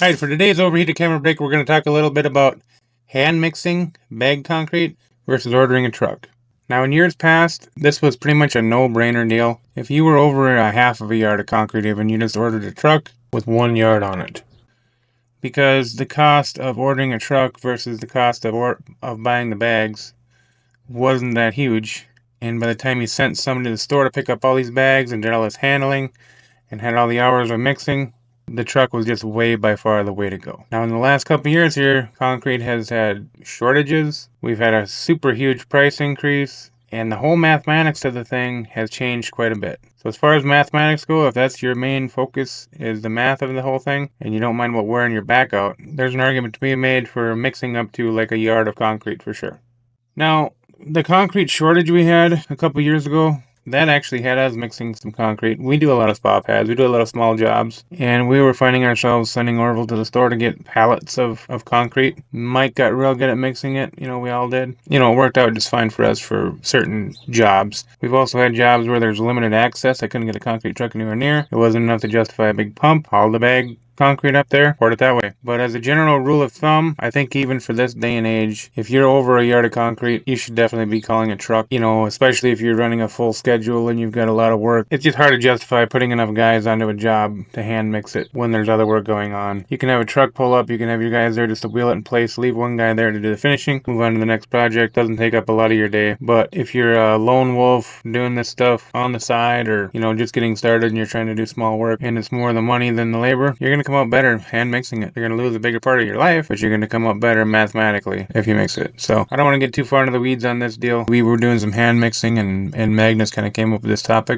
Alright, for today's overheated camera break, we're going to talk a little bit about hand mixing bagged concrete versus ordering a truck. Now, in years past, this was pretty much a no-brainer deal. If you were over a half of a yard of concrete even, you just ordered a truck with 1 yard on it. Because the cost of ordering a truck versus the cost of buying the bags wasn't that huge. And by the time you sent somebody to the store to pick up all these bags and did all this handling and had all the hours of mixing, the truck was just way by far the way to go. Now, in the last couple of years here, concrete has had shortages. We've had a super huge price increase, and the whole mathematics of the thing has changed quite a bit. So as far as mathematics go, if that's your main focus is the math of the whole thing, and you don't mind what wearing your back out, there's an argument to be made for mixing up to like a yard of concrete for sure. Now, the concrete shortage we had a couple years ago, that actually had us mixing some concrete. We do a lot of spa pads. We do a lot of small jobs. And we were finding ourselves sending Orville to the store to get pallets of concrete. Mike got real good at mixing it. We all did. It worked out just fine for us for certain jobs. We've also had jobs where there's limited access. I couldn't get a concrete truck anywhere near. It wasn't enough to justify a big pump. Haul the bag concrete up there, port it that way. But as a general rule of thumb, I think even for this day and age, if you're over a yard of concrete, you should definitely be calling a truck, especially if you're running a full schedule and you've got a lot of work. It's just hard to justify putting enough guys onto a job to hand mix it when there's other work going on. You can have a truck pull up, you can have your guys there just to wheel it in place, leave one guy there to do the finishing, move on to the next project. Doesn't take up a lot of your day. But if you're a lone wolf doing this stuff on the side or, just getting started and you're trying to do small work and it's more the money than the labor, you're going to come out better hand mixing it. You're going to lose a bigger part of your life, but you're going to come out better mathematically if you mix it. So I don't want to get too far into the weeds on this deal. We were doing some hand mixing and Magnus kind of came up with this topic.